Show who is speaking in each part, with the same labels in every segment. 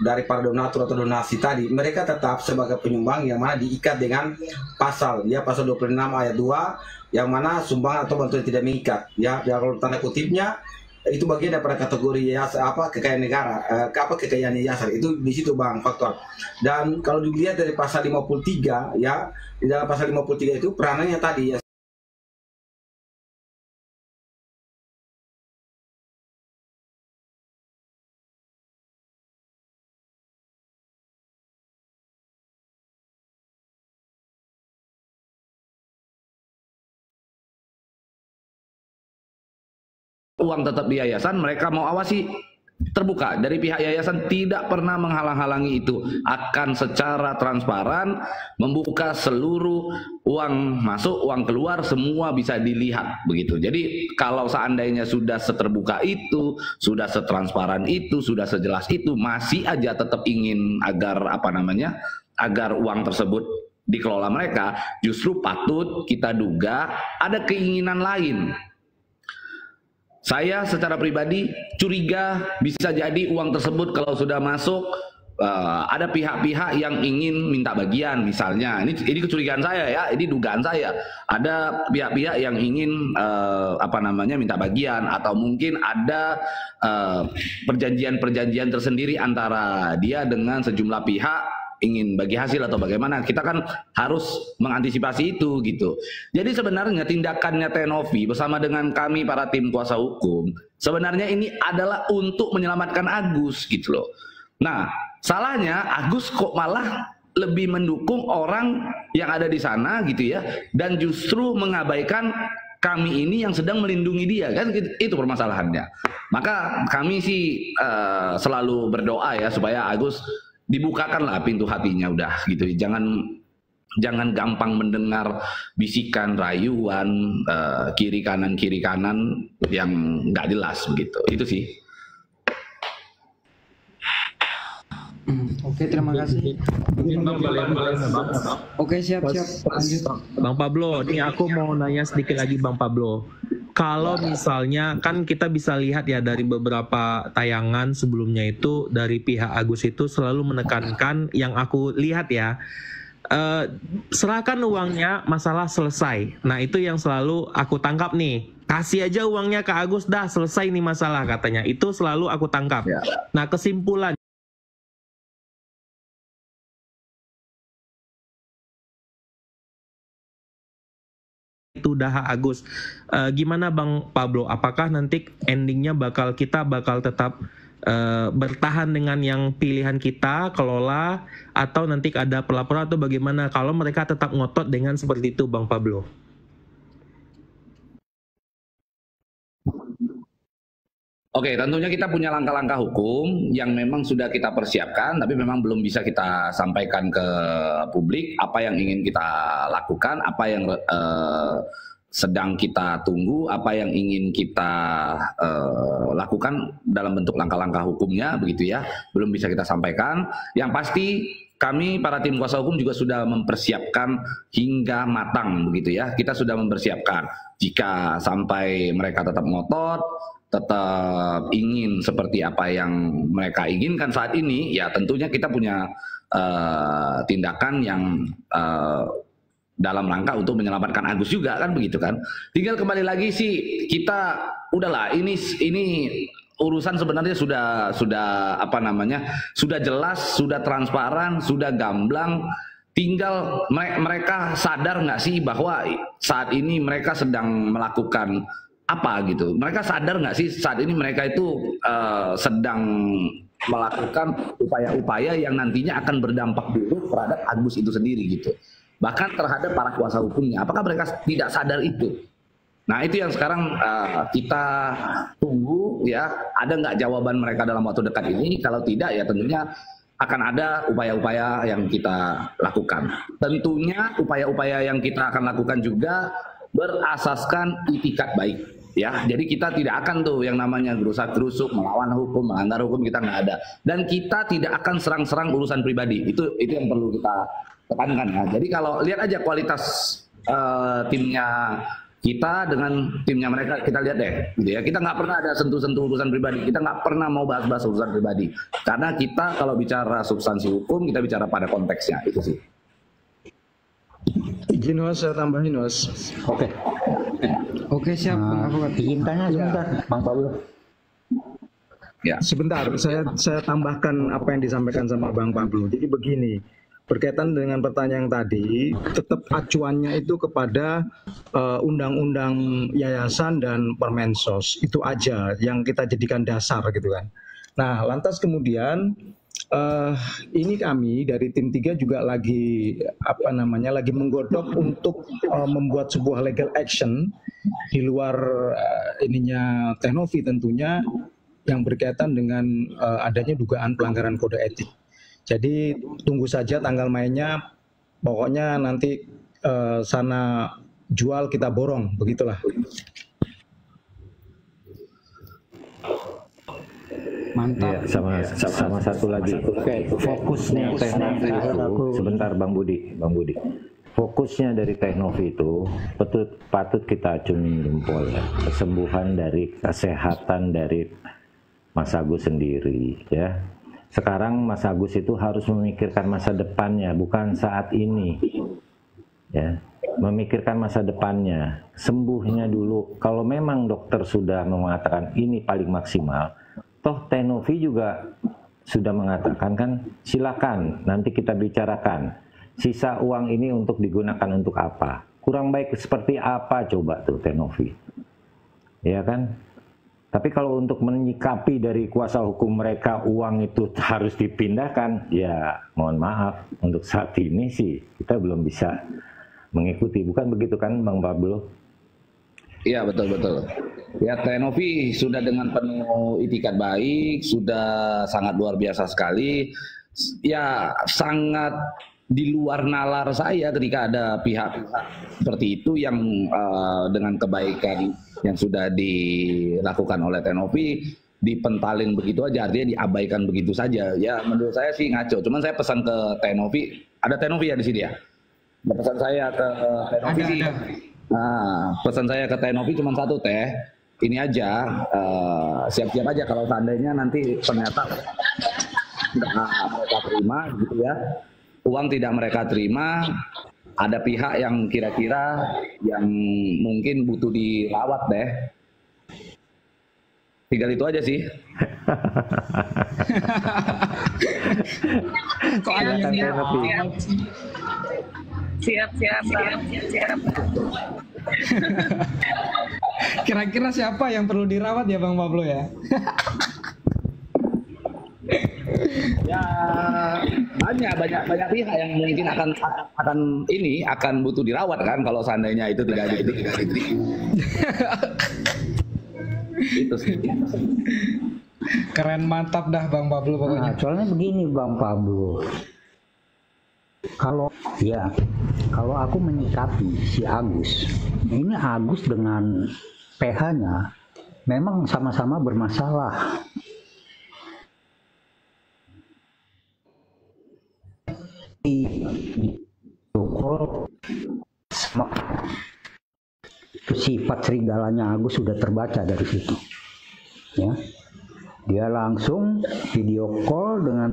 Speaker 1: dari para donatur atau donasi tadi, mereka tetap sebagai penyumbang yang mana diikat dengan pasal, ya pasal 26 ayat 2, yang mana sumbangan atau bantuan tidak mengikat, ya. Dan kalau tanda kutipnya itu bagian daripada kategori yayasan kekayaan negara, kekayaan yayasan itu di situ Bang faktor. Dan kalau dilihat dari pasal 53, ya, di dalam pasal 53 itu peranannya tadi, ya,
Speaker 2: uang tetap di yayasan, mereka mau awasi terbuka. Dari pihak yayasan tidak pernah menghalang-halangi itu, akan secara transparan membuka seluruh uang masuk, uang keluar, semua bisa dilihat begitu. Jadi kalau seandainya sudah seterbuka itu, sudah setransparan itu, sudah sejelas itu, masih aja tetap ingin agar agar uang tersebut dikelola mereka, justru patut kita duga ada keinginan lain. Saya secara pribadi curiga bisa jadi uang tersebut kalau sudah masuk ada pihak-pihak yang ingin minta bagian misalnya. Ini kecurigaan saya ya, ini dugaan saya. Ada pihak-pihak yang ingin minta bagian, atau mungkin ada perjanjian-perjanjian tersendiri antara dia dengan sejumlah pihak ingin bagi hasil atau bagaimana. Kita kan harus mengantisipasi itu gitu. Jadi sebenarnya tindakannya Tenovi bersama dengan kami para tim kuasa hukum sebenarnya ini adalah untuk menyelamatkan Agus gitu loh. Nah, salahnya Agus kok malah lebih mendukung orang yang ada di sana gitu ya, dan justru mengabaikan kami ini yang sedang melindungi dia, kan itu permasalahannya. Maka kami sih selalu berdoa ya supaya Agus dibukakanlah pintu hatinya, udah gitu. Jangan gampang mendengar bisikan rayuan kiri kanan yang nggak jelas begitu. Itu sih.
Speaker 3: Oke, terima kasih. Oke, siap. Lanjut.
Speaker 4: Bang Pablo, ini aku mau nanya sedikit lagi Bang Pablo. Kalau misalnya kan kita bisa lihat ya dari beberapa tayangan sebelumnya itu dari pihak Agus itu selalu menekankan, yang aku lihat ya, serahkan uangnya, masalah selesai. Nah itu yang selalu aku tangkap nih. Kasih aja uangnya ke Agus, dah selesai nih masalah katanya. Itu selalu aku tangkap. Nah kesimpulan itu dah Agus. Gimana Bang Pablo? Apakah nanti endingnya kita bakal tetap bertahan dengan yang pilihan kita kelola, atau nanti ada pelaporan atau bagaimana kalau mereka tetap ngotot dengan seperti itu Bang Pablo?
Speaker 2: Oke, tentunya kita punya langkah-langkah hukum yang memang sudah kita persiapkan, tapi memang belum bisa kita sampaikan ke publik apa yang ingin kita lakukan, apa yang sedang kita tunggu, apa yang ingin kita lakukan dalam bentuk langkah-langkah hukumnya, begitu ya. Belum bisa kita sampaikan. Yang pasti kami para tim kuasa hukum juga sudah mempersiapkan hingga matang, begitu ya. Kita sudah mempersiapkan jika sampai mereka tetap ngotot, tetap ingin seperti apa yang mereka inginkan saat ini, ya tentunya kita punya tindakan yang dalam rangka untuk menyelamatkan Agus juga, kan begitu kan. Tinggal kembali lagi sih, kita udahlah, ini urusan sebenarnya sudah jelas, sudah transparan, sudah gamblang. Tinggal mereka sadar nggak sih bahwa saat ini mereka sedang melakukan apa gitu. Mereka sadar nggak sih saat ini mereka itu sedang melakukan upaya-upaya yang nantinya akan berdampak buruk terhadap Agus itu sendiri gitu. Bahkan terhadap para kuasa hukumnya. Apakah mereka tidak sadar itu? Nah itu yang sekarang kita tunggu ya. Ada nggak jawaban mereka dalam waktu dekat ini? Kalau tidak ya tentunya akan ada upaya-upaya yang kita lakukan. Tentunya upaya-upaya yang kita akan lakukan juga berasaskan itikat baik. Ya, jadi kita tidak akan tuh yang namanya gerusak-gerusuk, melawan hukum, melanggar hukum, kita nggak ada. Dan kita tidak akan serang-serang urusan pribadi. Itu yang perlu kita tekankan ya. Jadi kalau lihat aja kualitas timnya kita dengan timnya mereka, kita lihat deh, gitu ya. Kita nggak pernah ada sentuh-sentuh urusan pribadi. Kita nggak pernah mau bahas-bahas urusan pribadi. Karena kita kalau bicara substansi hukum, kita bicara pada konteksnya, itu sih.
Speaker 3: Izin Mas, saya tambahin Mas.
Speaker 5: Oke.
Speaker 3: Oke, siap Bang Afwan.
Speaker 5: Izin tanya sebentar, Bang Pablo.
Speaker 2: Ya.
Speaker 3: Sebentar, saya tambahkan apa yang disampaikan sama Bang Pablo. Jadi begini, berkaitan dengan pertanyaan yang tadi, tetap acuannya itu kepada undang-undang yayasan dan Permensos. Itu aja yang kita jadikan dasar gitu kan. Nah, lantas kemudian ini kami dari tim 3 juga lagi lagi menggodok untuk membuat sebuah legal action di luar ininya Teknovi tentunya, yang berkaitan dengan adanya dugaan pelanggaran kode etik. Jadi tunggu saja tanggal mainnya, pokoknya nanti sana jual kita borong, begitulah.
Speaker 5: Mantap.
Speaker 6: Ya, sama satu lagi. Oke, fokusnya Teknovi itu, sebentar Bang Budi. Fokusnya dari Teknovi itu patut kita acungi jempol ya. Kesembuhan dari kesehatan dari Mas Agus sendiri ya. Sekarang Mas Agus itu harus memikirkan masa depannya, bukan saat ini. Ya, memikirkan masa depannya, sembuhnya dulu. Kalau memang dokter sudah mengatakan ini paling maksimal, toh Teknovi juga sudah mengatakan kan, silakan nanti kita bicarakan. Sisa uang ini untuk digunakan untuk apa? Kurang baik seperti apa coba tuh Teknovi? Ya kan? Tapi kalau untuk menyikapi dari kuasa hukum mereka uang itu harus dipindahkan, ya mohon maaf, untuk saat ini sih kita belum bisa mengikuti. Bukan begitu kan Bang Pablo?
Speaker 2: Iya, betul-betul. Ya, Teknovi sudah dengan penuh itikat baik, sudah sangat luar biasa sekali. Ya, sangat di luar nalar saya ketika ada pihak seperti itu yang dengan kebaikan yang sudah dilakukan oleh Teknovi dipentalin begitu aja, artinya diabaikan begitu saja. Ya menurut saya sih ngaco. Cuman saya pesan ke Teknovi, ada Teknovi ya di sini ya. Pesan saya ke Teknovi sih. Nah, pesan saya ke Teknovi cuma satu teh. Ini aja, siap-siap aja kalau seandainya nanti ternyata tidak mereka terima gitu ya. Uang tidak mereka terima, ada pihak yang kira-kira yang mungkin butuh dirawat deh. Tinggal itu aja sih.
Speaker 7: Kok ada siap.
Speaker 3: Kira-kira siapa yang perlu dirawat ya Bang Pablo ya?
Speaker 2: Ya banyak pihak yang mungkin akan butuh dirawat kan kalau seandainya itu tidak diterima. Itu sih.
Speaker 3: Keren, mantap dah Bang Pablo pokoknya.
Speaker 5: Nah, soalnya begini Bang Pablo, kalau aku menyikapi si Agus, ini Agus dengan PH-nya memang sama-sama bermasalah. Itu sifat serigalanya Agus sudah terbaca dari situ. Ya, dia langsung video call dengan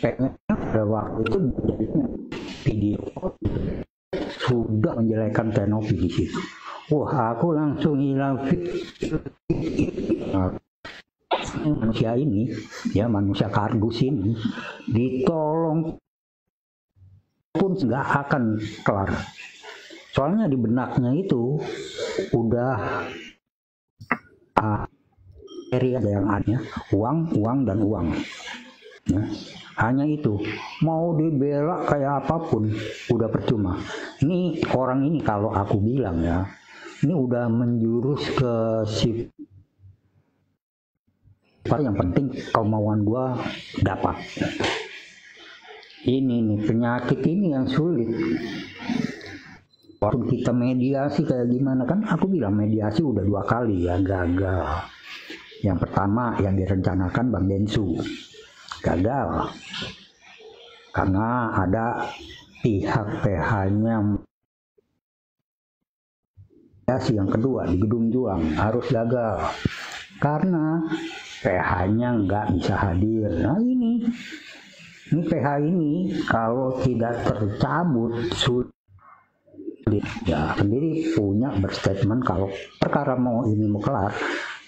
Speaker 5: pada waktu itu video call sudah menjelekkan Teknovi di situ. Wah, aku langsung hilang manusia ini, ya manusia kardus ini ditolong pun nggak akan kelar. Soalnya di benaknya itu udah area yang ada uang dan uang. Ya, hanya itu, mau dibela kayak apapun udah percuma. Ini orang ini kalau aku bilang ya, ini udah menjurus ke yang penting kemauan gua dapat. Ini nih penyakit ini yang sulit. Waktu kita mediasi kayak gimana kan, aku bilang mediasi udah 2 kali ya gagal. Yang pertama yang direncanakan Bang Densu gagal karena ada pihak PH-nya rekomendasi yang kedua di Gedung Juang harus gagal karena PH-nya nggak bisa hadir. Nah ini PH ini kalau tidak tercabut sulit. Ya sendiri punya berstatement kalau perkara mau kelar,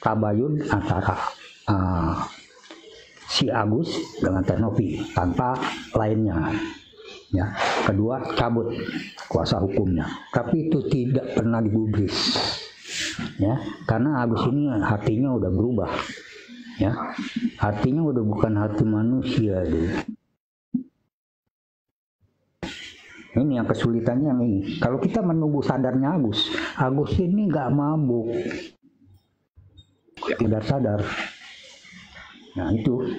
Speaker 5: tabayun antara si Agus dengan Tenopi tanpa lainnya. Ya, kedua cabut kuasa hukumnya, tapi itu tidak pernah digubris. Ya, karena Agus ini hatinya udah berubah. Ya, hatinya udah bukan hati manusia deh. Ini yang kesulitannya ini. Kalau kita menunggu sadarnya Agus ini nggak mabuk, tidak sadar. Nah itu.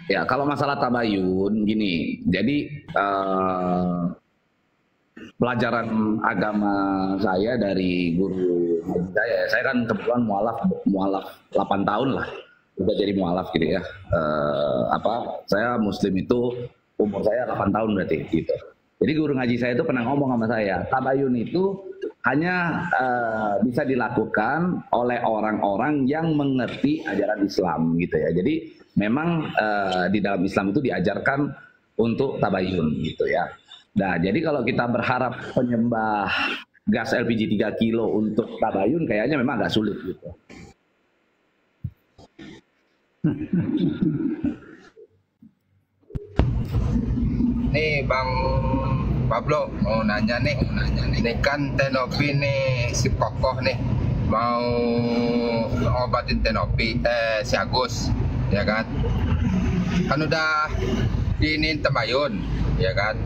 Speaker 2: Ya kalau masalah tabayun gini, jadi pelajaran agama saya dari guru saya kan kebetulan mualaf 8 tahun lah, udah jadi mualaf gitu ya. Saya Muslim itu umur saya 8 tahun berarti gitu. Jadi guru ngaji saya itu pernah ngomong sama saya, tabayun itu hanya bisa dilakukan oleh orang-orang yang mengerti ajaran Islam gitu ya. Jadi memang di dalam Islam itu diajarkan untuk tabayun gitu ya. Nah jadi kalau kita berharap penyembah gas LPG 3 kilo untuk tabayun kayaknya memang agak sulit gitu.
Speaker 7: Nih Bang Pablo mau nanya nih. Ini kan Tenopi nih si kokoh nih mau ngobatin Tenopi si Agus ya kan. Kan udah diinin tabayun ya kan.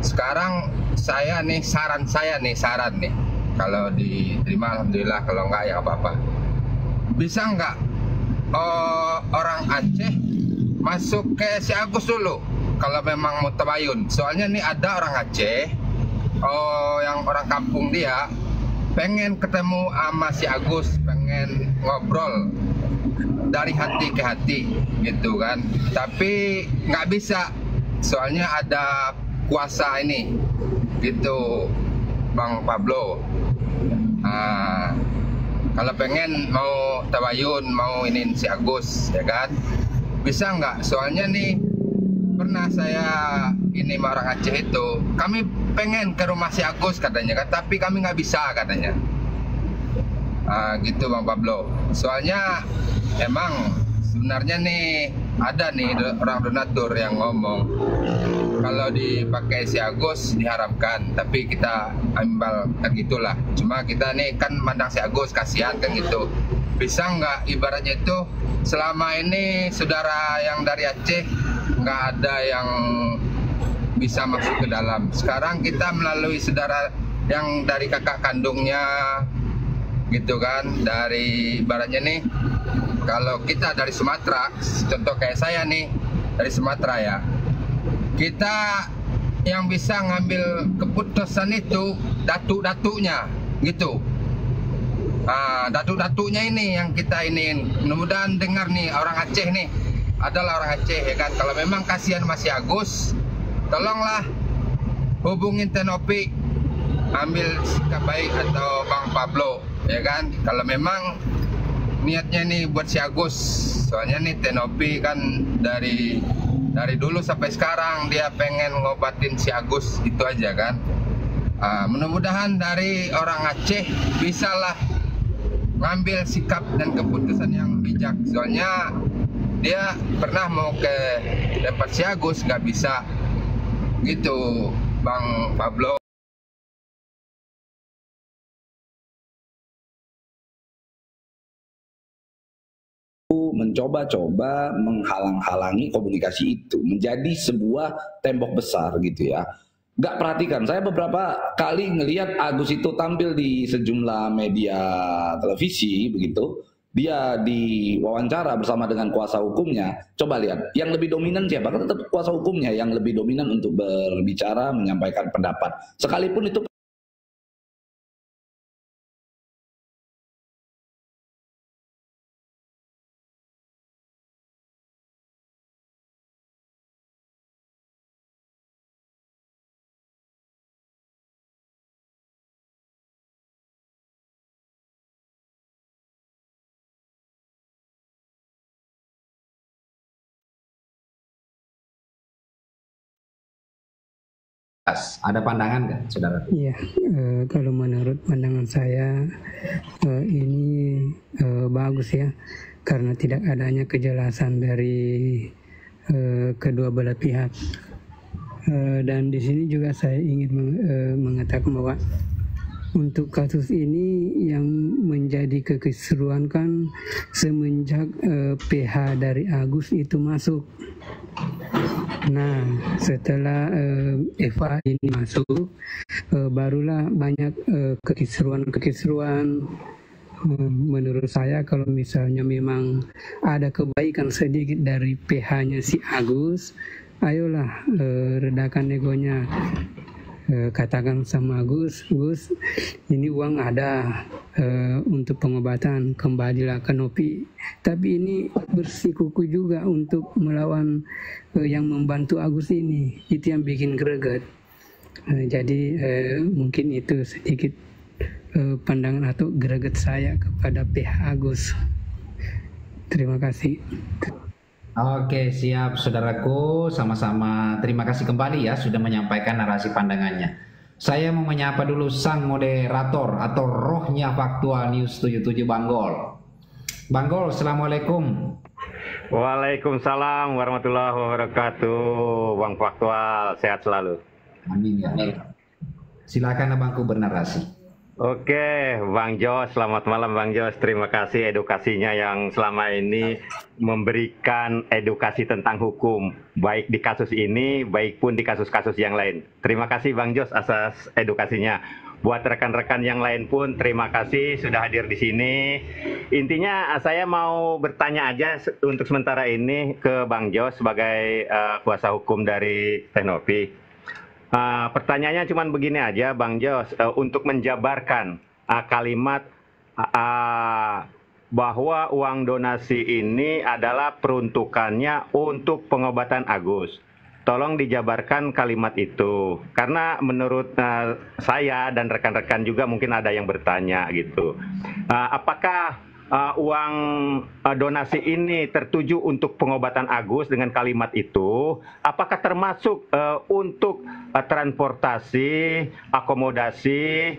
Speaker 7: Sekarang saran nih kalau diterima alhamdulillah, kalau enggak ya apa-apa. Bisa enggak orang Aceh masuk ke si Agus dulu kalau memang mau tabayun? Soalnya nih ada orang Aceh yang orang kampung dia pengen ketemu sama si Agus, pengen ngobrol dari hati ke hati gitu kan, tapi nggak bisa soalnya ada kuasa ini gitu Bang Pablo. Kalau pengen mau tabayun, mau iniin si Agus ya kan, bisa nggak? Soalnya nih pernah saya ini sama orang Aceh itu, kami pengen ke rumah si Agus katanya kan, tapi kami nggak bisa katanya. Gitu Bang Pablo. Soalnya emang sebenarnya nih ada nih orang donatur yang ngomong kalau dipakai si Agus diharamkan, tapi kita ambil kan gitulah. Cuma kita nih kan mandang si Agus kasihan kan gitu. Bisa nggak ibaratnya itu selama ini saudara yang dari Aceh nggak ada yang bisa masuk ke dalam. Sekarang kita melalui saudara yang dari kakak kandungnya gitu kan, dari ibaratnya nih kalau kita dari Sumatera, contoh kayak saya nih dari Sumatera ya, kita yang bisa ngambil keputusan itu datuk-datuknya gitu. Datuk-datuknya ini yang kita iniin. Mudah-mudahan dengar nih orang Aceh nih, adalah orang Aceh ya kan. Kalau memang kasihan masih Agus, tolonglah hubungin Tenopi, ambil sikap baik, atau Bang Pablo ya kan. Kalau memang niatnya nih buat si Agus, soalnya nih Tenopi kan dari dulu sampai sekarang dia pengen ngobatin si Agus, itu aja kan. Mudah-mudahan dari orang Aceh bisalah ngambil sikap dan keputusan yang bijak. Soalnya dia pernah mau ke tempat si Agus, nggak bisa gitu Bang Pablo.
Speaker 2: Mencoba-coba menghalang-halangi komunikasi itu menjadi sebuah tembok besar gitu ya. Nggak perhatikan, saya beberapa kali ngelihat Agus itu tampil di sejumlah media televisi begitu, dia diwawancara bersama dengan kuasa hukumnya. Coba lihat, yang lebih dominan siapa? Tetap kuasa hukumnya yang lebih dominan untuk berbicara, menyampaikan pendapat, sekalipun itu
Speaker 8: Ada pandangan nggak, saudara?
Speaker 9: Iya, kalau menurut pandangan saya ini bagus ya, karena tidak adanya kejelasan dari kedua belah pihak. Dan di sini juga saya ingin mengatakan bahwa untuk kasus ini yang menjadi kekisruan kan semenjak PH dari Agus itu masuk. Nah, setelah Eva ini masuk, barulah banyak kekisruan. Menurut saya kalau misalnya memang ada kebaikan sedikit dari PH-nya si Agus, ayolah redakan negonya. Katakan sama Gus, ini uang ada untuk pengobatan, kembalilah ke Nopi. Tapi ini bersikuku juga untuk melawan yang membantu Agus ini. Itu yang bikin greget. Jadi mungkin itu sedikit pandangan atau greget saya kepada PH Agus. Terima kasih.
Speaker 8: Oke, siap saudaraku, sama-sama terima kasih kembali ya sudah menyampaikan narasi pandangannya. Saya mau menyapa dulu sang moderator atau rohnya Faktual News 77 Bang Gol. Bang Gol, Assalamualaikum.
Speaker 10: Waalaikumsalam warahmatullahi wabarakatuh. Bang Faktual, sehat selalu.
Speaker 8: Amin ya. Silakan abangku bernarasi.
Speaker 10: Oke, Bang Jos, selamat malam Bang Jos. Terima kasih edukasinya yang selama ini memberikan edukasi tentang hukum, baik di kasus ini, baik pun di kasus-kasus yang lain. Terima kasih Bang Jos atas edukasinya. Buat rekan-rekan yang lain pun, terima kasih sudah hadir di sini. Intinya saya mau bertanya aja untuk sementara ini ke Bang Jos sebagai kuasa hukum dari Teknopi. Pertanyaannya cuma begini aja Bang Jos, untuk menjabarkan kalimat bahwa uang donasi ini adalah peruntukannya untuk pengobatan Agus. Tolong dijabarkan kalimat itu, karena menurut saya dan rekan-rekan juga mungkin ada yang bertanya gitu. Apakah uang donasi ini tertuju untuk pengobatan Agus dengan kalimat itu? Apakah termasuk untuk transportasi, akomodasi,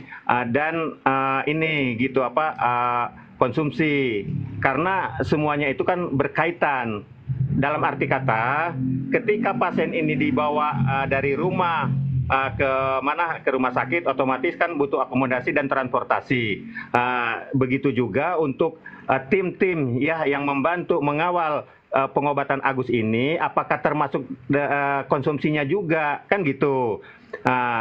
Speaker 10: dan ini gitu konsumsi? Karena semuanya itu kan berkaitan. Dalam arti kata, ketika pasien ini dibawa dari rumah ke rumah sakit, otomatis kan butuh akomodasi dan transportasi. Begitu juga untuk tim-tim ya yang membantu mengawal pengobatan Agus ini, apakah termasuk konsumsinya juga, kan gitu.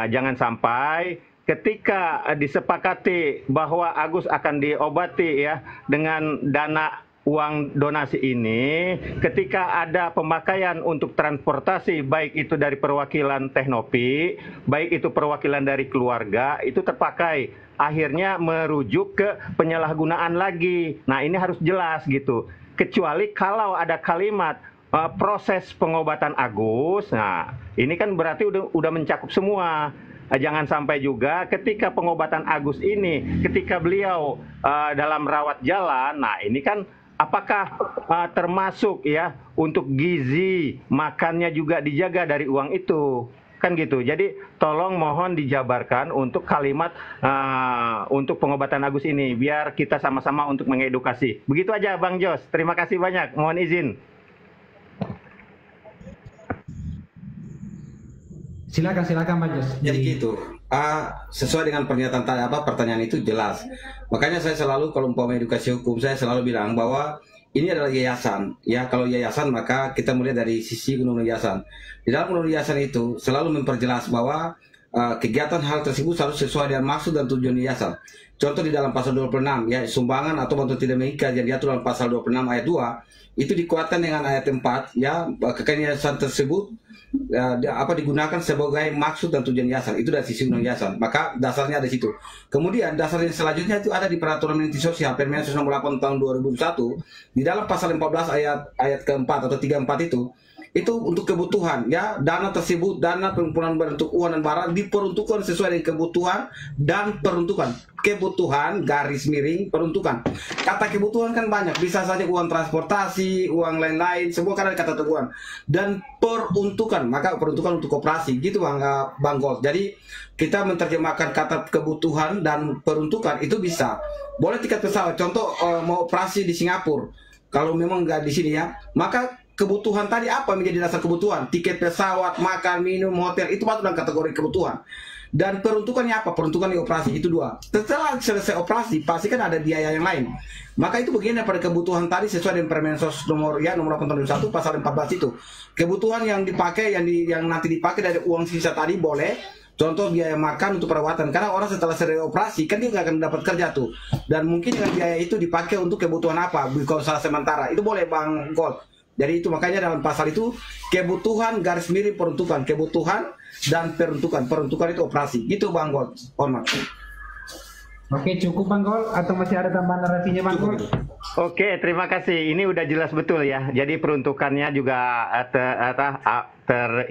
Speaker 10: Jangan sampai ketika disepakati bahwa Agus akan diobati ya dengan dana uang donasi ini, ketika ada pemakaian untuk transportasi, baik itu dari perwakilan Teknopi, baik itu perwakilan dari keluarga, itu terpakai. Akhirnya merujuk ke penyalahgunaan lagi. Nah, ini harus jelas gitu. Kecuali kalau ada kalimat proses pengobatan Agus, nah ini kan berarti udah mencakup semua. Jangan sampai juga ketika pengobatan Agus ini, ketika beliau dalam rawat jalan, nah ini kan apakah termasuk ya untuk gizi makannya juga dijaga dari uang itu, kan gitu. Jadi tolong mohon dijabarkan untuk kalimat untuk pengobatan Agus ini, biar kita sama-sama untuk mengedukasi. Begitu aja Bang Jos, terima kasih banyak, mohon izin.
Speaker 8: Silakan Pak Jos.
Speaker 1: Jadi gitu. Sesuai dengan pernyataan pertanyaan itu jelas. Makanya saya selalu kalau umpama edukasi hukum, saya selalu bilang bahwa ini adalah yayasan. Ya, kalau yayasan maka kita melihat dari sisi undang-undang yayasan. Di dalam undang-undang yayasan itu selalu memperjelas bahwa kegiatan hal tersebut harus sesuai dengan maksud dan tujuan yayasan. Contoh di dalam pasal 26 ya, sumbangan atau bantuan tidak mengikat yang diatur dalam pasal 26 ayat 2 itu dikuatkan dengan ayat 4 ya, kegiatan tersebut digunakan sebagai maksud dan tujuan yayasan. Itu dari sisi undang yayasan, maka dasarnya ada di situ. Kemudian dasar yang selanjutnya itu ada di peraturan menteri sosial Permen 168 tahun 2001 di dalam pasal 14 ayat keempat atau 34 itu itu untuk kebutuhan ya, dana tersebut, dana pengumpulan bentuk uang dan barang diperuntukkan sesuai dengan kebutuhan dan peruntukan. Kebutuhan garis miring peruntukan. Kata kebutuhan kan banyak, bisa saja uang transportasi, uang lain-lain, semua kan ada kata kebutuhan. Dan peruntukan, maka peruntukan untuk koperasi, gitu Bang Gold. Jadi kita menerjemahkan kata kebutuhan dan peruntukan itu bisa. Boleh tiket pesawat, contoh mau operasi di Singapura, kalau memang nggak di sini ya, maka kebutuhan tadi apa menjadi dasar kebutuhan? Tiket pesawat, makan, minum, hotel, itu masuk dalam kategori kebutuhan. Dan peruntukannya apa? Peruntukan di operasi, itu dua. Setelah selesai operasi, pasti kan ada biaya yang lain. Maka itu bagian daripada kebutuhan tadi sesuai dengan Permensos nomor 8 tahun 2021 pasal 14 itu. Kebutuhan yang dipakai, yang nanti dipakai dari uang sisa tadi boleh. Contoh biaya makan untuk perawatan, karena orang setelah selesai operasi kan dia nggak akan dapat kerja tuh. Dan mungkin dengan biaya itu dipakai untuk kebutuhan apa? Kalau sementara, itu boleh Bang Gold. Jadi itu makanya dalam pasal itu kebutuhan garis miring peruntukan, kebutuhan dan peruntukan. Peruntukan itu operasi. Gitu Bang Gold. Hormat.
Speaker 8: Oke, cukup Bang Gold atau masih ada tambahan narasinya Bang Gold?
Speaker 10: Oke, terima kasih. Ini udah jelas betul ya. Jadi peruntukannya juga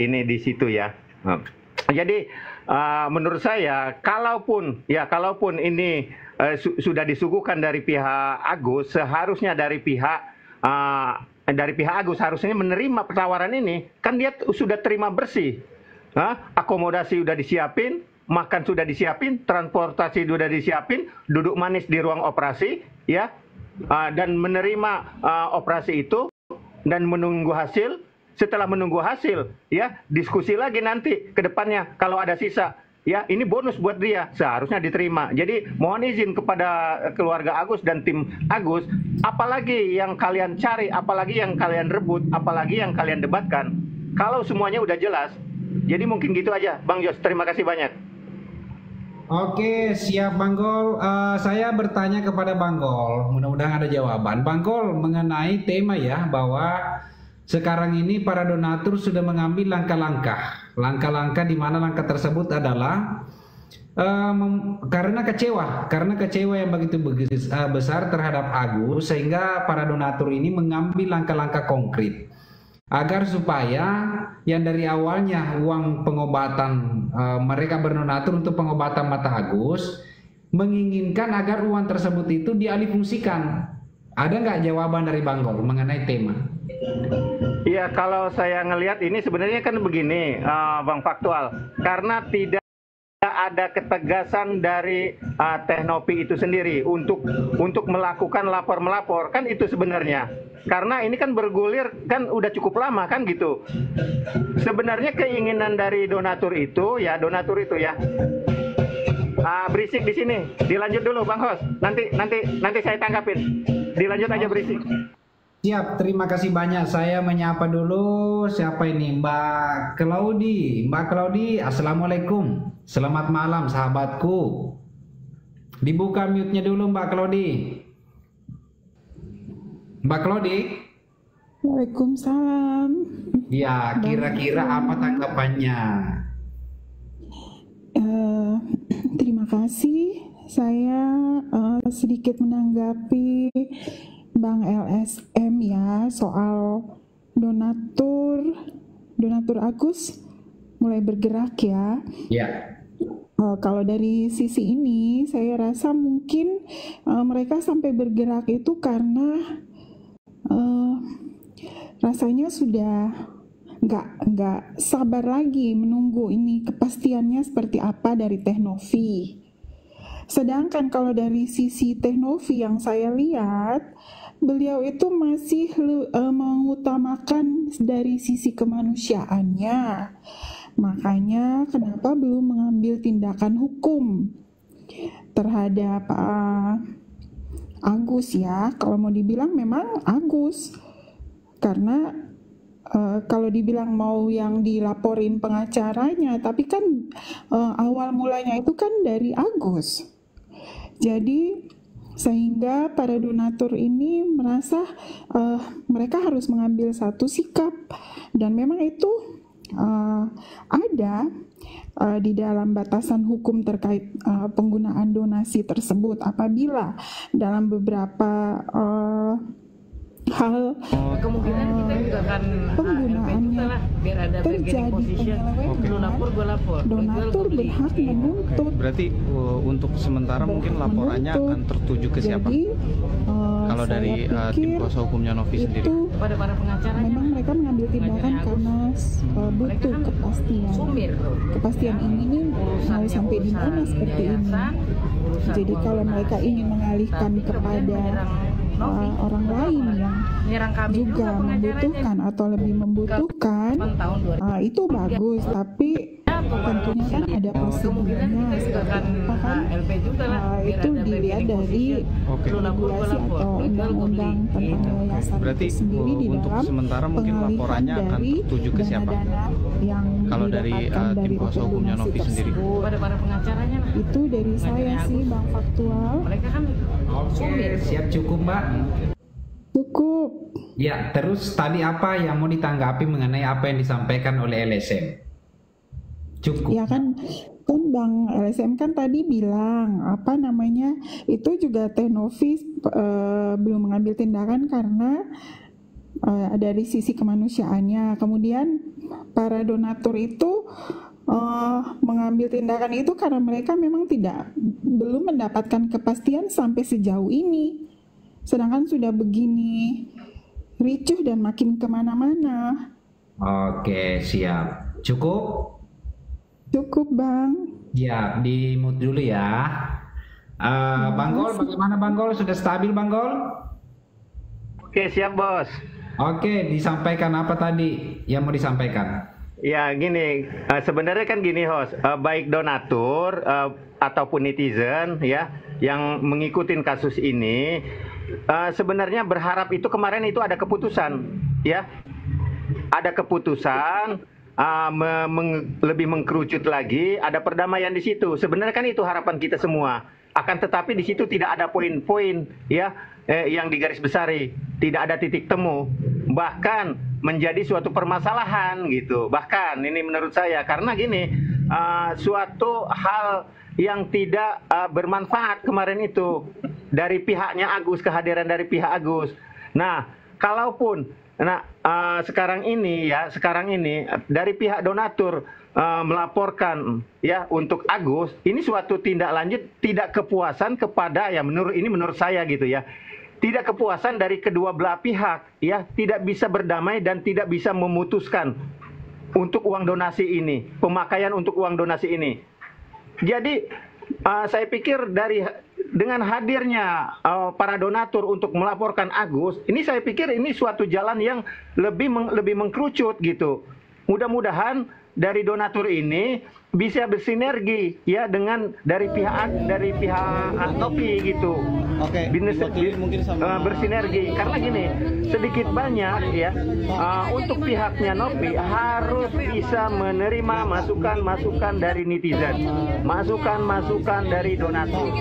Speaker 10: ini di situ ya. Jadi menurut saya kalaupun ini sudah disuguhkan dari pihak Agus, seharusnya dari pihak Agus harusnya menerima tawaran ini, kan dia sudah terima bersih. Akomodasi sudah disiapin, makan sudah disiapin, transportasi sudah disiapin, duduk manis di ruang operasi ya, dan menerima operasi itu dan menunggu hasil. Setelah menunggu hasil ya, diskusi lagi nanti ke depannya kalau ada sisa ya, ini bonus buat dia, seharusnya diterima. Jadi mohon izin kepada keluarga Agus dan tim Agus, apalagi yang kalian cari, apalagi yang kalian rebut, apalagi yang kalian debatkan, kalau semuanya udah jelas. Jadi mungkin gitu aja Bang Jos, terima kasih banyak.
Speaker 8: Oke, siap Bang Gol. Saya bertanya kepada Bang Gol, mudah-mudahan ada jawaban Bang Gol mengenai tema ya, bahwa sekarang ini para donatur sudah mengambil langkah-langkah di mana langkah tersebut adalah karena kecewa yang begitu besar terhadap Agus, sehingga para donatur ini mengambil langkah-langkah konkret agar supaya yang dari awalnya uang pengobatan mereka berdonatur untuk pengobatan mata Agus, menginginkan agar uang tersebut itu dialihfungsikan. Ada nggak jawaban dari Bang Gol mengenai tema?
Speaker 10: Iya, kalau saya ngelihat ini sebenarnya kan begini, Bang Faktual, karena tidak ada ketegasan dari Teknopi itu sendiri untuk melakukan lapor-melapor, kan itu sebenarnya. Karena ini kan bergulir kan udah cukup lama kan gitu. Sebenarnya keinginan dari donatur itu ya, berisik di sini. Dilanjut dulu Bang Hos. Nanti saya tanggapin. Dilanjut aja berisik.
Speaker 8: Siap, terima kasih banyak. Saya menyapa dulu siapa ini, Mbak Claudi. Mbak Claudi, Assalamualaikum. Selamat malam sahabatku. Dibuka mute-nya dulu Mbak Claudi. Mbak Claudi.
Speaker 11: Waalaikumsalam.
Speaker 8: Ya, kira-kira apa tanggapannya?
Speaker 11: Terima kasih. Saya sedikit menanggapi Bang LSM ya, soal donatur Agus mulai bergerak ya.
Speaker 8: Ya.
Speaker 11: Kalau dari sisi ini saya rasa mungkin mereka sampai bergerak itu karena rasanya sudah nggak sabar lagi menunggu ini kepastiannya seperti apa dari Teknovi. Sedangkan kalau dari sisi Teknovi yang saya lihat, beliau itu masih mengutamakan dari sisi kemanusiaannya. Makanya kenapa belum mengambil tindakan hukum terhadap Agus ya. Kalau mau dibilang memang Agus. Karena kalau dibilang mau yang dilaporin pengacaranya, tapi kan awal mulanya itu kan dari Agus. Jadi sehingga para donatur ini merasa mereka harus mengambil satu sikap, dan memang itu ada di dalam batasan hukum terkait penggunaan donasi tersebut. Apabila dalam beberapa hal
Speaker 12: kemungkinan kita juga akan
Speaker 11: penggunaannya
Speaker 12: biar ada
Speaker 11: terjadi penyelewengan, donatur berhak menuntut.
Speaker 13: Berarti untuk sementara mungkin laporannya akan tertuju ke siapa?
Speaker 11: Jadi,
Speaker 13: kalau dari tim kuasa hukumnya Novi sendiri?
Speaker 12: Kepada para pengacaranya.
Speaker 11: Memang mereka mengambil tindakan karena butuh kepastian. Kepastian ini mau sampai di mana seperti ini. Jadi kalau mereka ingin mengalihkan kepada orang lain yang juga membutuhkan atau lebih membutuhkan, itu bagus, tapi tentunya kan ada prosedurnya itu dilihat dari regulasi atau undang-undang tentang yayasan
Speaker 13: berarti
Speaker 11: itu sendiri di
Speaker 13: untuk
Speaker 11: dalam
Speaker 13: sementara mungkin laporannya akan tertuju ke siapa?
Speaker 11: Yang
Speaker 13: kalau dari tim kuasa hukumnya Novi sendiri?
Speaker 12: Pada para pengacaranya lah.
Speaker 11: Itu dari saya sih Bang Faktual.
Speaker 12: Mereka kan
Speaker 8: Siap cukup Mbak?
Speaker 11: Cukup.
Speaker 8: Ya, terus tadi apa yang mau ditanggapi mengenai apa yang disampaikan oleh LSM? Cukup.
Speaker 11: Ya kan Bang LSM kan tadi bilang apa namanya itu juga Teh Novi belum mengambil tindakan karena dari sisi kemanusiaannya. Kemudian para donatur itu mengambil tindakan itu karena mereka memang belum mendapatkan kepastian sampai sejauh ini. Sedangkan sudah begini ricuh dan makin kemana-mana.
Speaker 8: Oke, siap. Cukup?
Speaker 11: Cukup Bang.
Speaker 8: Ya, di mute dulu ya. Bang Gol, bagaimana Bang Gol? Sudah stabil Bang Gol?
Speaker 10: Oke, siap Bos.
Speaker 8: Oke, disampaikan apa tadi yang mau disampaikan?
Speaker 10: Ya gini, sebenarnya kan gini host, baik donatur ataupun netizen ya yang mengikuti kasus ini sebenarnya berharap itu kemarin itu ada keputusan ya, ada keputusan lebih mengkerucut lagi, ada perdamaian di situ. Sebenarnya kan itu harapan kita semua. Akan tetapi di situ tidak ada poin-poin ya yang digarisbesari, tidak ada titik temu, bahkan menjadi suatu permasalahan gitu. Bahkan ini menurut saya karena gini, suatu hal yang tidak bermanfaat kemarin itu dari pihaknya Agus, kehadiran dari pihak Agus. Nah, kalaupun sekarang ini dari pihak donatur melaporkan ya untuk Agus, ini suatu tindak lanjut tidak kepuasan kepada ya menurut saya gitu ya. Tidak kepuasan dari kedua belah pihak ya, tidak bisa berdamai dan tidak bisa memutuskan untuk uang donasi ini, pemakaian untuk uang donasi ini. Jadi saya pikir dengan hadirnya para donatur untuk melaporkan Agus, ini saya pikir ini suatu jalan yang lebih mengkerucut gitu. Mudah-mudahan dari donatur ini bisa bersinergi ya dengan dari pihak Nopi gitu.
Speaker 13: Oke. Mungkin
Speaker 10: bersinergi karena gini, sedikit banyak ya untuk pihaknya Nopi harus bisa menerima masukan-masukan dari netizen, masukan-masukan dari donatur.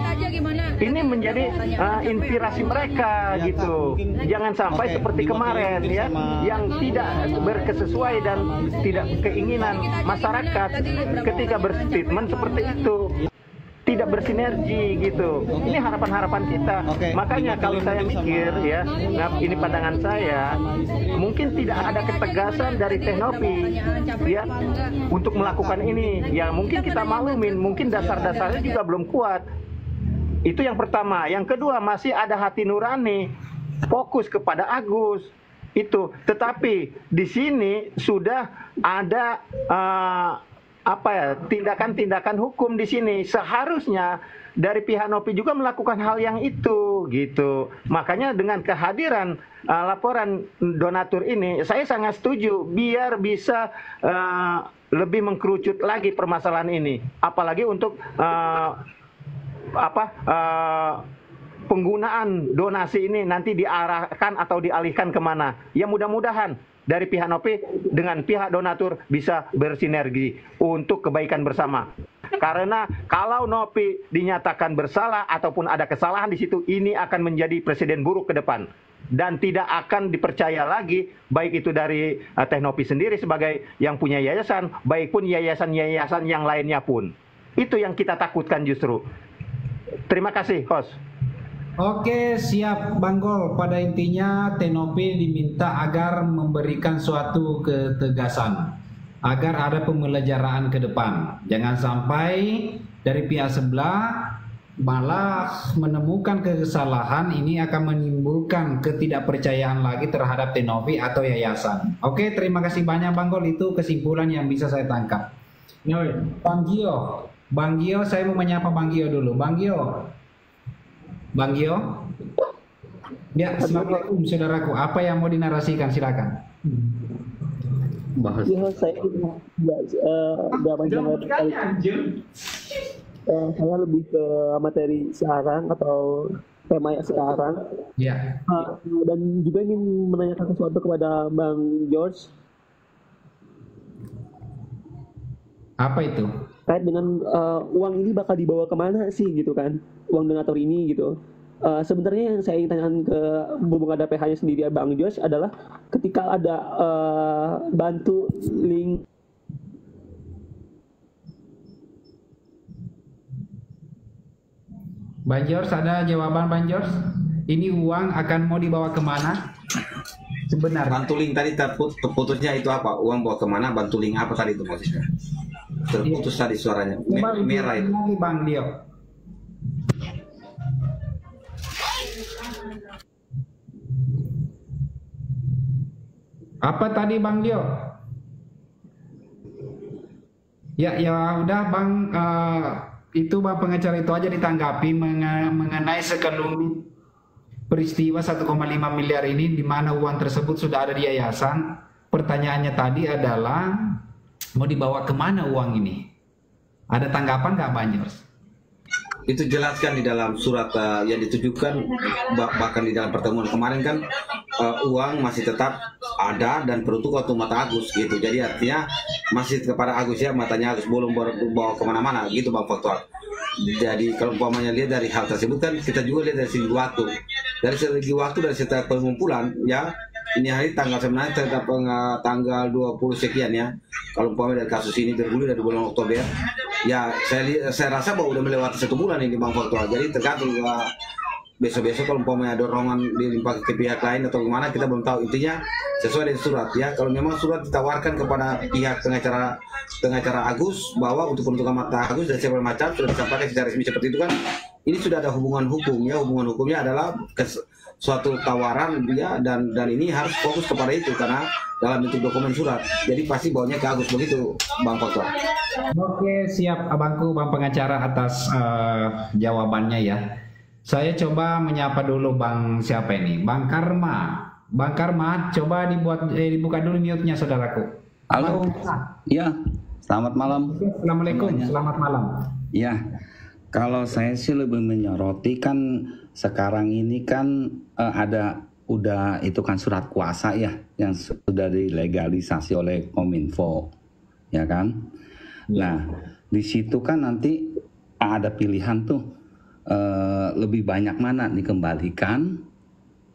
Speaker 10: Ini menjadi inspirasi mereka gitu. Jangan sampai seperti kemarin ya yang tidak berkesesuaian dan tidak keinginan masyarakat ketika berstatement seperti itu, tidak bersinergi gitu. Ini harapan-harapan kita. Makanya kalau saya mikir ya, ini pandangan saya, mungkin tidak ada ketegasan dari Teh Novi ya untuk melakukan ini. Ya mungkin kita maklumin, mungkin dasar-dasarnya juga belum kuat. Itu yang pertama. Yang kedua, masih ada hati nurani, fokus kepada Agus. Itu, tetapi di sini sudah ada tindakan-tindakan hukum di sini. Seharusnya dari pihak Nopi juga melakukan hal yang itu gitu. Makanya dengan kehadiran laporan donatur ini, saya sangat setuju biar bisa lebih mengkerucut lagi permasalahan ini. Apalagi untuk penggunaan donasi ini nanti diarahkan atau dialihkan kemana. Ya mudah-mudahan dari pihak Nopi dengan pihak donatur bisa bersinergi untuk kebaikan bersama. Karena kalau Nopi dinyatakan bersalah ataupun ada kesalahan di situ, ini akan menjadi presiden buruk ke depan. Dan tidak akan dipercaya lagi, baik itu dari Teh Nopi sendiri sebagai yang punya yayasan, baik pun yayasan-yayasan yang lainnya pun. Itu yang kita takutkan justru. Terima kasih, host.
Speaker 8: Oke, siap Bang Gol. Pada intinya Tenopi diminta agar memberikan suatu ketegasan agar ada pembelajaran ke depan. Jangan sampai dari pihak sebelah malah menemukan kesalahan, ini akan menimbulkan ketidakpercayaan lagi terhadap Tenopi atau yayasan. Oke, terima kasih banyak Bang Gol. Itu kesimpulan yang bisa saya tangkap. Bang Gio, saya mau menyapa Bang Gio dulu. Bang Gio. Ya, assalamualaikum saudaraku. Apa yang mau dinarasikan? Silakan.
Speaker 14: Ya, saya saya lebih ke materi sekarang atau tema yang sekarang.
Speaker 8: Ya.
Speaker 14: Dan juga ingin menanyakan sesuatu kepada Bang George.
Speaker 8: Apa itu?
Speaker 14: Kait dengan uang ini bakal dibawa kemana sih gitu kan, uang donatur ini gitu. Sebenarnya yang saya ingin tanyakan ke berhubung ada PH-nya sendiri Bang Josh adalah ketika ada bantu link
Speaker 8: Bang George, ada jawaban Bang George? Ini uang akan mau dibawa kemana? Sebenarnya
Speaker 1: bantu link tadi terputusnya itu apa? Uang bawa kemana? Bantu link apa tadi itu maksudnya? Terputus tadi suaranya merah itu.
Speaker 8: Bang Dio. Apa tadi Bang Dio? Ya udah Bang, itu Bang pengacara itu aja ditanggapi mengenai sekelumit peristiwa 1,5 miliar ini di mana uang tersebut sudah ada di yayasan. Pertanyaannya tadi adalah mau dibawa kemana uang ini? Ada tanggapan nggak Bang George?
Speaker 1: Itu jelaskan di dalam surat yang ditujukan, bahkan di dalam pertemuan kemarin kan uang masih tetap ada dan peruntuk untuk mata Agus gitu. Jadi artinya masih kepada Agus ya, matanya Agus belum bawa kemana-mana gitu Bang Faktual. Jadi kalau umpamanya lihat dari hal tersebut kan kita juga lihat dari segi waktu. Dari segi waktu, dari setiap pengumpulan ya, ini hari tanggal sebenarnya tetap tanggal 20 sekian ya. Kalau umpamanya dari kasus ini bergulir dari bulan Oktober, ya saya rasa bahwa udah melewati 1 bulan ini Bang Faktual. Jadi tergantung besok-besok kalau umpamanya dorongan dilimpah ke pihak lain atau gimana kita belum tahu. Intinya sesuai dengan surat ya. Kalau memang surat ditawarkan kepada pihak pengacara Agus bahwa untuk peruntukan mata Agus dan segala macam sudah disampaikan secara resmi seperti itu kan, ini sudah ada hubungan hukum ya. Hubungan hukumnya adalah suatu tawaran ya, dan ini harus fokus kepada itu karena dalam bentuk dokumen surat. Jadi pasti bawanya ke Agus begitu Bang Faktual.
Speaker 8: Oke, siap abangku Bang pengacara atas jawabannya ya. Saya coba menyapa dulu Bang siapa ini? Bang Karma. Bang Karma, coba dibuka dulu mute-nya saudaraku.
Speaker 15: Halo. Ya, selamat malam.
Speaker 8: Assalamualaikum, selamat malam.
Speaker 15: Ya, kalau saya sih lebih menyoroti kan sekarang ini kan udah itu kan surat kuasa ya yang sudah dilegalisasi oleh Kominfo, ya kan? Nah, di situ kan nanti ada pilihan tuh. Lebih banyak mana dikembalikan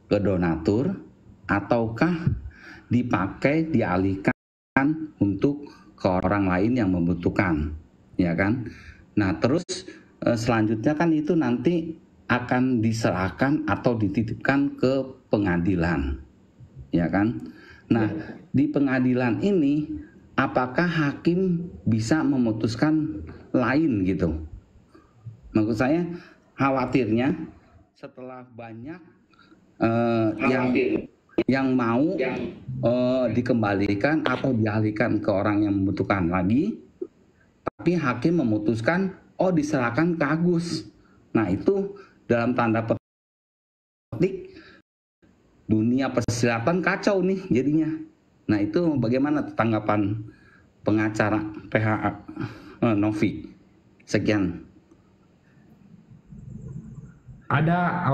Speaker 15: ke donatur ataukah dialihkan untuk ke orang lain yang membutuhkan, ya kan? Nah terus selanjutnya kan itu nanti akan diserahkan atau dititipkan ke pengadilan, ya kan? Nah di pengadilan ini apakah hakim bisa memutuskan lain gitu? Maksud saya khawatirnya setelah banyak yang mau dikembalikan atau dialihkan ke orang yang membutuhkan lagi, tapi hakim memutuskan diserahkan ke Agus. Nah itu dalam tanda petik dunia persilatan kacau nih jadinya. Nah itu bagaimana tanggapan pengacara PH Novi? Sekian.
Speaker 8: Ada